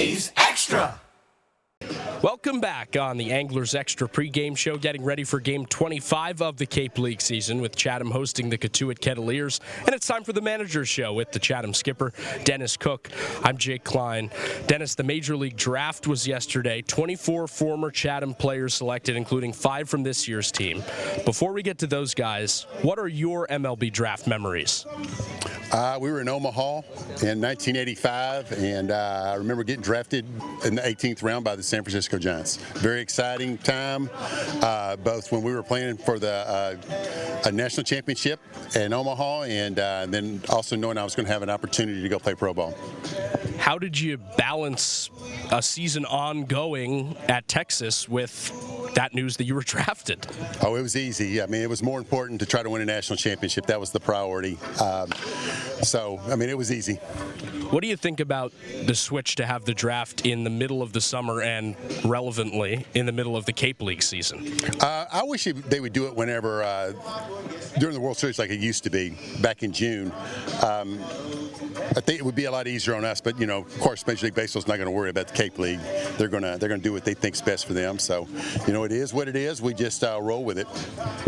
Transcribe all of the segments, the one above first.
A's Extra. Welcome back on the Anglers Extra pregame show, getting ready for Game 25 of the Cape League season with Chatham hosting the Cotuit Kettleers. And it's time for the Manager's Show with the Chatham skipper, Dennis Cook. I'm Jake Klein. Dennis, the Major League Draft was yesterday. 24 former Chatham players selected, including 5 from this year's team. Before we get to those guys, what are your MLB draft memories? We were in Omaha in 1985, and I remember getting drafted in the 18th round by the San Francisco Giants. Very exciting time, both when we were playing for the national championship in Omaha, and then also knowing I was going to have an opportunity to go play pro ball. How did you balance a season ongoing at Texas with that news that you were drafted? Oh, it was easy. I mean, it was more important to try to win a national championship. That was the priority. It was easy. What do you think about the switch to have the draft in the middle of the summer and, relevantly, in the middle of the Cape League season? I wish they would do it whenever, during the World Series like it used to be back in June. I think it would be a lot easier on us, but of course, Major League Baseball's not going to worry about the Cape League. They're going to do what they think's best for them. So, it is what it is. We just roll with it.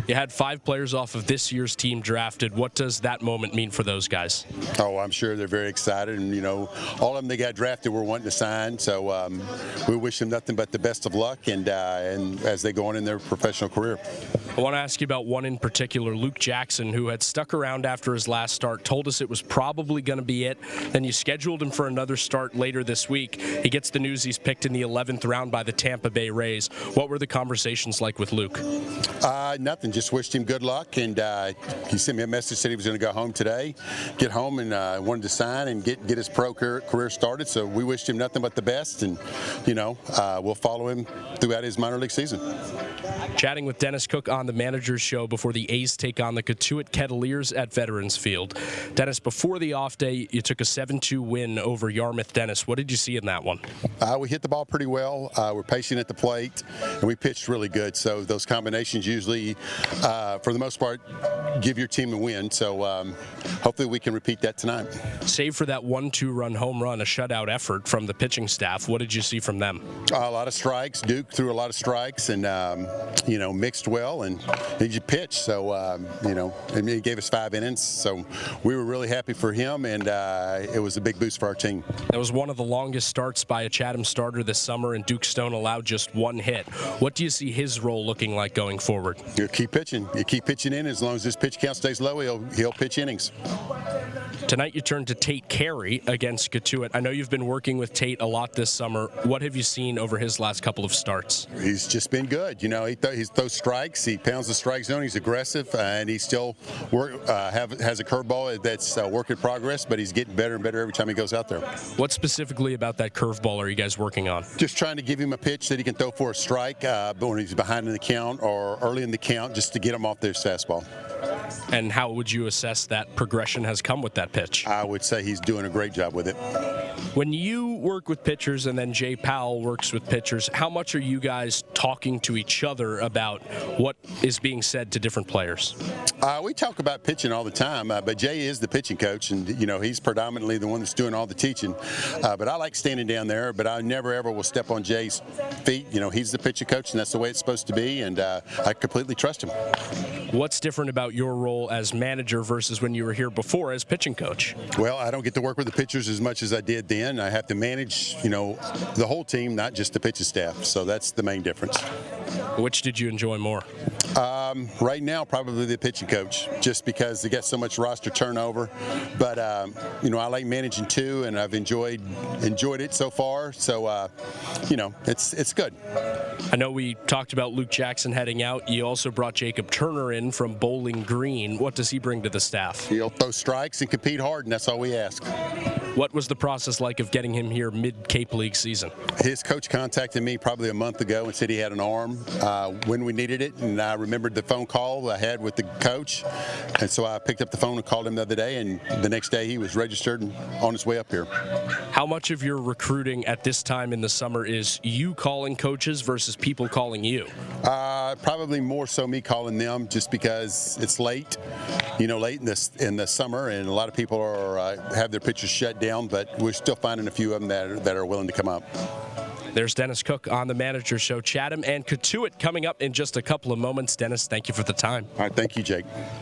You had 5 players off of this year's team drafted. What does that moment mean for those guys? Oh, I'm sure they're very excited, and all of them that got drafted were wanting to sign. So we wish them nothing but the best of luck, and as they go on in their professional career. I want to ask you about one in particular, Luke Jackson, who had stuck around after his last start, told us it was probably going to be it. Then you scheduled him for another start later this week. He gets the news he's picked in the 11th round by the Tampa Bay Rays. What were the conversations like with Luke? Nothing. Just wished him good luck, and he sent me a message, said he was going to go home today, get home, and wanted to sign and get his pro career started. So we wished him nothing but the best, and we'll follow him throughout his minor league season. Chatting with Dennis Cook on the Manager's Show before the A's take on the Cotuit Kettleers at Veterans Field. Dennis, before the off day, you took a 7-2 win over Yarmouth. Dennis, what did you see in that one? We hit the ball pretty well. We're patient at the plate, and we pitched really good. So those combinations usually, for the most part, give your team a win. So hopefully we can repeat that tonight. Save for that 1-2 run home run, a shutout effort from the pitching staff. What did you see from them? A lot of strikes. Duke threw a lot of strikes, and mixed well, and he just pitched. So and he gave us 5 innings. So we were really happy for him, and it was a big boost for our team. That was one of the longest starts by a Chatham starter this summer, and Duke Stone allowed just 1 hit. What do you see his role looking like going forward? You keep pitching. You keep pitching in. As long as his pitch count stays low, he'll pitch innings. Tonight you turn to Tate Carey against Cotuit. I know you've been working with Tate a lot this summer. What have you seen over his last couple of starts? He's just been good. He throws strikes. He pounds the strike zone. He's aggressive, and he still has a curveball that's work in progress, but he's getting better and better every time he goes out there. What specifically about that curveball are you guys working on? Just trying to give him a pitch that he can throw for a strike, but when he's behind in the count or early in the count, just to get him off their fastball. And how would you assess that progression has come with that pitch? I would say he's doing a great job with it. When you work with pitchers and then Jay Powell works with pitchers, how much are you guys talking to each other about what is being said to different players? We talk about pitching all the time, but Jay is the pitching coach, and he's predominantly the one that's doing all the teaching. But I like standing down there, but I never ever will step on Jay's feet. He's the pitching coach, and that's the way it's supposed to be, and I completely trust him. What's different about your role as manager versus when you were here before as pitching coach? Well, I don't get to work with the pitchers as much as I did then. I have to manage, the whole team, not just the pitching staff. So that's the main difference. Which did you enjoy more? Right now, probably the pitching coach, just because they got so much roster turnover. But I like managing too, and I've enjoyed it so far. So it's good. I know we talked about Luke Jackson heading out. You also brought Jacob Turner in from Bowling Green. What does he bring to the staff? He'll throw strikes and compete hard, and that's all we ask. What was the process like of getting him here mid-Cape League season? His coach contacted me probably a month ago and said he had an arm when we needed it, and I remembered the phone call I had with the coach, and so I picked up the phone and called him the other day, and the next day he was registered and on his way up here. How much of your recruiting at this time in the summer is you calling coaches versus people calling you? Probably more so me calling them, just because it's late, late in the summer, and a lot of people are have their pitchers shut down. But we're still finding a few of them that are willing to come up. There's Dennis Cook on the Manager Show. Chatham and Cotuit coming up in just a couple of moments. Dennis, thank you for the time. All right, thank you, Jake.